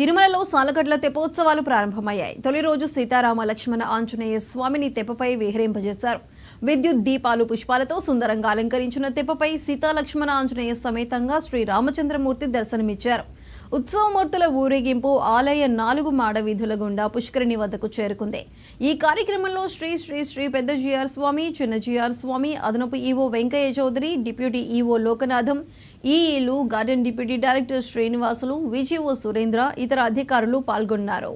తిరుమలలో సాలగడ్ల తెప్పోత్సవాలు ప్రారంభమయ్యాయి. తొలి రోజు సీతారామ లక్ష్మణ ఆంజనేయ స్వామిని తెప్పపై విహరింపజేశారు. విద్యుత్ దీపాలు పుష్పాలతో సుందరంగా అలంకరించిన తెప్పపై సీతాలక్ష్మణ ఆంజనేయ సమేతంగా శ్రీ రామచంద్రమూర్తి దర్శనమిచ్చారు. ఉత్సవమూర్తుల ఊరేగింపు ఆలయ 4 మాడ వీధుల గుండా పుష్కరిణి వద్దకు చేరుకుంది. ఈ కార్యక్రమంలో శ్రీ శ్రీ శ్రీ పెద్ద జిఆర్ స్వామి, చిన్న జిఆర్ స్వామి, అదనపు EO Venkaiah Chowdary, deputy EO Lokanatham, ఈఈలు, garden deputy director Srinivasulu, VGO Surendra, ఇతర అధికారులు పాల్గొన్నారు.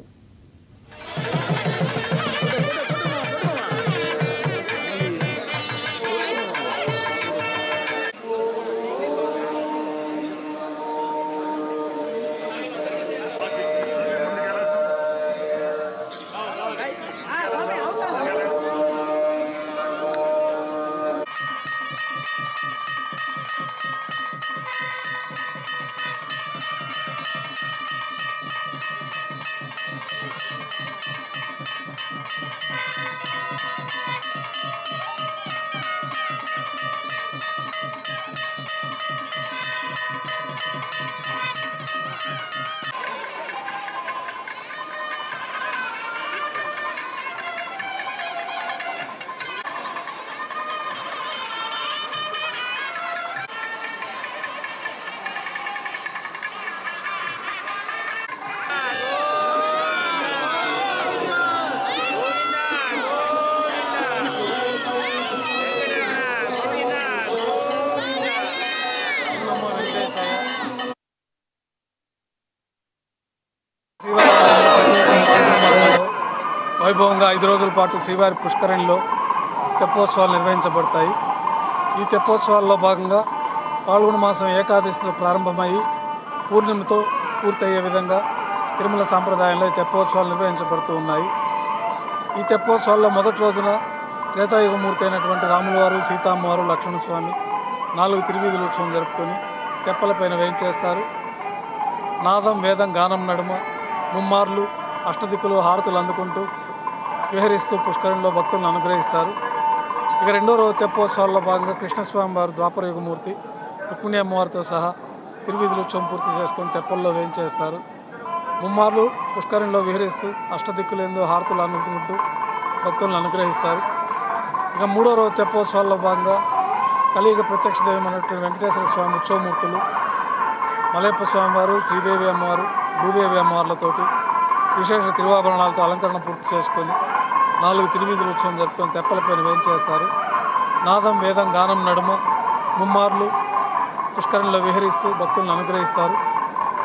వైభవంగా 5 రోజుల పాటు శ్రీవారి పుష్కరిణిలో తెప్పోత్సవాలు నిర్వహించబడతాయి. ఈ తెప్పోత్సవాల్లో భాగంగా పాల్గొన మాసం ఏకాదశితో ప్రారంభమయ్యి పూర్ణిమతో పూర్తయ్యే విధంగా తిరుమల సాంప్రదాయంలో ఈ తెప్పోత్సవాలు నిర్వహించబడుతూ ఉన్నాయి. ఈ తెప్పోత్సవాల్లో మొదటి రోజున త్రేతాయుగమూర్తి అయినటువంటి రాములవారు, సీతమ్మవారు, లక్ష్మణస్వామి 4 తిరువీధుల ఉత్సవం జరుపుకొని తెప్పలపైన వేయించేస్తారు. నాదం, వేదం, గానం నడుమ ముమ్మార్లు అష్టదిక్కులు హారతులు అందుకుంటూ విహరిస్తూ పుష్కరిణిలో భక్తులను అనుగ్రహిస్తారు. ఇక రెండో రోజు తెప్పోత్సవాల్లో భాగంగా కృష్ణస్వామి వారు, ద్వాపరయుగమూర్తి, రుక్మిణి అమ్మవారితో సహా తిరువీధుల ఉత్సవం పూర్తి చేసుకొని తెప్పల్లో వేయించేస్తారు. ముమ్మార్లు పుష్కరిణిలో విహరిస్తూ అష్టదిక్కులందు హారతులు అందుకుంటూ భక్తులను అనుగ్రహిస్తారు. ఇక మూడో రోజు తెప్పోత్సవాల్లో భాగంగా కలియుగ ప్రత్యక్ష దైవం అనేటువంటి వెంకటేశ్వర స్వామి ఉత్సవమూర్తులు, మలయప్ప స్వామివారు, శ్రీదేవి అమ్మవారు, భూదేవి అమ్మవార్లతోటి విశేష తిరువాభరణాలతో అలంకరణ పూర్తి చేసుకొని 4 తిరువీధుల ఉత్సవం జరుపుకొని తెప్పలపైన వేయించేస్తారు. నాదం, వేదం, గానం నడుమ ముమ్మార్లు పుష్కరిణిలో విహరిస్తూ భక్తులను అనుగ్రహిస్తారు.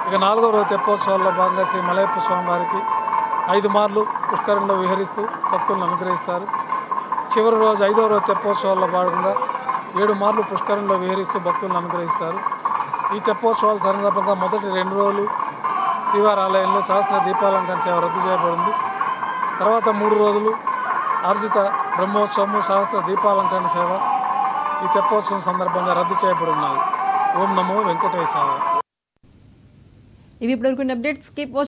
ఇక 4వ రోజు తెప్పోత్సవాల్లో భాగంగా శ్రీ మలయప్ప స్వామివారికి 5 మార్లు పుష్కరిణిలో విహరిస్తూ భక్తులను అనుగ్రహిస్తారు. చివరి రోజు 5వ రోజు తెప్పోత్సవాల్లో భాగంగా 7 మార్లు పుష్కరిణిలో విహరిస్తూ భక్తులను అనుగ్రహిస్తారు. ఈ తెప్పోత్సవాల సందర్భంగా మొదటి 2 రోజులు శ్రీవారి ఆలయంలో సహస్ర దీపాలంకరణ సేవ రద్దు చేయబడింది. తర్వాత 3 రోజులు ఆర్జిత బ్రహ్మోత్సవము, సహస్ర దీపాలంకరణ సేవ ఈ తెప్పోత్సవం సందర్భంగా రద్దు చేయబడి ఉన్నాయి. ఓం నమో వెంకటేశాయ. ఇవి ఇప్పుడు అప్డేట్స్. Keep watching.